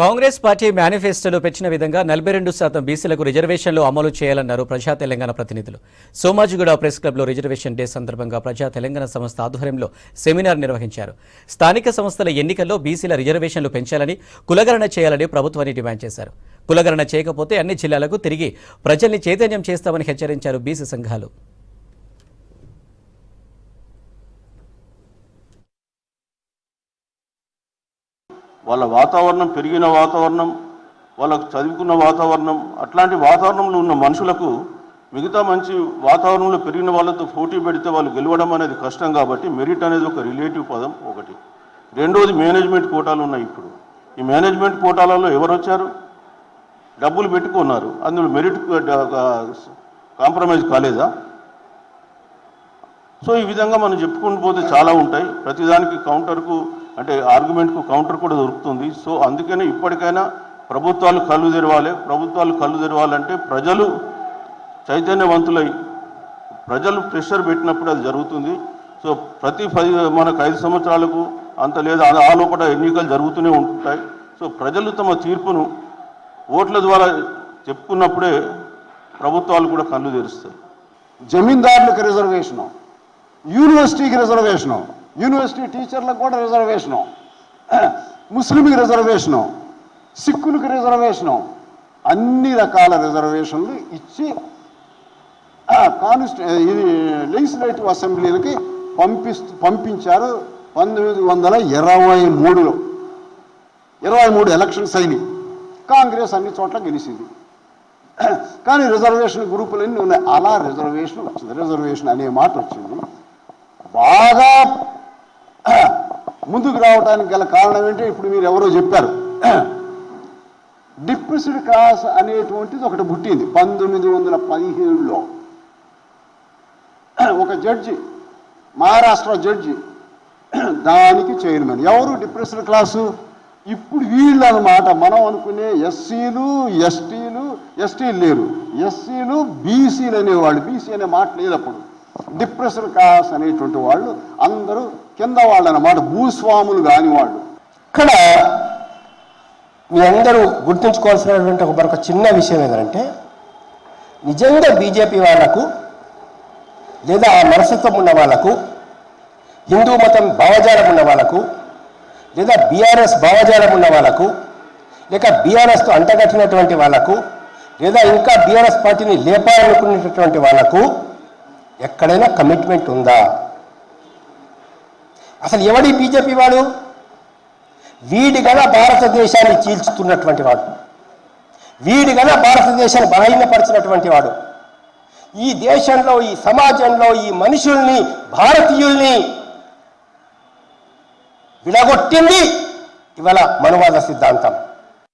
Congress party మేనిఫెస్టోలో పెట్టిన విధంగా 42% బీసీలకు రిజర్వేషన్లు అమలు చేయాలన్నారు ప్రజా తెలంగాణ ప్రతినిధులు. సోమాజిగూడ ప్రెస్ క్లబ్లో రిజర్వేషన్ డే సందర్భంగా ప్రజా తెలంగాణ సంస్థ ఆధ్వర్యంలో సెమినార్ నిర్వహించారు. స్థానిక సంస్థల ఎన్నికల్లో బీసీల రిజర్వేషన్లు పెంచాలని, కులగణన చేయాలని ప్రభుత్వాన్ని డిమాండ్ చేశారు. కులగణన చేయకపోతే అన్ని జిల్లాలకు తిరిగి ప్రజల్ని చైతన్యం చేస్తామని హెచ్చరించారు బీసీ సంఘాలు. వాళ్ళ వాతావరణం, పెరిగిన వాతావరణం, వాళ్ళకు చదువుకున్న వాతావరణం, అట్లాంటి వాతావరణంలో ఉన్న మనుషులకు మిగతా మంచి వాతావరణంలో పెరిగిన వాళ్ళతో పోటీ పెడితే వాళ్ళు గెలవడం అనేది కష్టం. కాబట్టి మెరిట్ అనేది ఒక రిలేటివ్ పదం ఒకటి. రెండోది మేనేజ్మెంట్ కోటాలు ఉన్నాయి. ఇప్పుడు ఈ మేనేజ్మెంట్ కోటాలలో ఎవరు వచ్చారు? డబ్బులు పెట్టుకున్నారు. అందులో మెరిట్ కాంప్రమైజ్ కాలేదా? సో ఈ విధంగా మనం చెప్పుకుంటూ పోతే చాలా ఉంటాయి. ప్రతిదానికి కౌంటర్కు అంటే ఆర్గ్యుమెంట్కు కౌంటర్ కూడా దొరుకుతుంది. సో అందుకనే ఇప్పటికైనా ప్రభుత్వాలు కళ్ళు తెరవాలంటే ప్రజలు చైతన్యవంతులై ప్రజలు ప్రెషర్ పెట్టినప్పుడు అది జరుగుతుంది. సో మనకు 5 సంవత్సరాలకు అంత లేదా ఆ లోపల ఎన్నికలు జరుగుతూనే ఉంటాయి. సో ప్రజలు తమ తీర్పును ఓట్ల ద్వారా చెప్పుకున్నప్పుడే ప్రభుత్వాలు కూడా కళ్ళు తెరుస్తాయి. జమీందారులకు రిజర్వేషను, యూనివర్సిటీకి రిజర్వేషను, యూనివర్సిటీ టీచర్లకు కూడా రిజర్వేషను, ముస్లింకి రిజర్వేషను, సిక్కులకు రిజర్వేషను, అన్ని రకాల రిజర్వేషన్లు ఇచ్చి ఇది లెజిస్లేటివ్ అసెంబ్లీలకి పంపించారు. 1923లో 23 ఎలక్షన్స్ అయినాయి. కాంగ్రెస్ అన్ని చోట్ల గెలిచింది. కానీ రిజర్వేషన్ గ్రూపులన్నీ ఉన్నాయి. అలా రిజర్వేషన్ వచ్చింది. రిజర్వేషన్ అనే మాట వచ్చింది. బాగా ముందుకు రావడానికి గల కారణం ఏంటి? ఇప్పుడు మీరు ఎవరో చెప్పారు. డిప్రెస్డ్ క్లాస్ అనేటువంటిది ఒకటి పుట్టింది 1917లో. ఒక జడ్జి, మహారాష్ట్ర జడ్జి, దానికి చైర్మన్. ఎవరు డిప్రెస్డ్ క్లాసు? ఇప్పుడు వీళ్ళు అన్నమాట. మనం అనుకునే ఎస్సీలు, ఎస్టీలు లేరు, ఎస్సీలు బీసీలు అనేవాళ్ళు. బీసీ అనే మాట లేదు అప్పుడు. డిప్రెస్డ్ క్లాస్ అనేటువంటి వాళ్ళు అందరూ కింద వాళ్ళు అన్నమాట, భూస్వాములు కాని వాళ్ళు. ఇక్కడ మీ అందరూ గుర్తుంచుకోవాల్సినటువంటి మరొక చిన్న విషయం ఏంటంటే, నిజంగా బీజేపీ వాళ్లకు లేదా ఆ మనస్తత్వం ఉన్న వాళ్లకు, హిందూ మతం భావజాలం ఉన్న వాళ్లకు, లేదా బీఆర్ఎస్ భావజాలం ఉన్న వాళ్లకు, లేక బీఆర్ఎస్తో అంటగట్టినటువంటి వాళ్లకు, లేదా ఇంకా బీఆర్ఎస్ పార్టీని లేపాలనుకునేటటువంటి వాళ్లకు ఎక్కడైనా కమిట్మెంట్ ఉందా? అసలు ఎవడి బీజేపీ వాడు? వీడిగల భారతదేశాన్ని చీల్చుతున్నటువంటి వాడు, వీడిగల భారతదేశాన్ని బలహీనపరిచినటువంటి వాడు, ఈ దేశంలో, ఈ సమాజంలో ఈ మనుషుల్ని, భారతీయుల్ని విడగొట్టింది ఇవాళ మనువాద సిద్ధాంతం.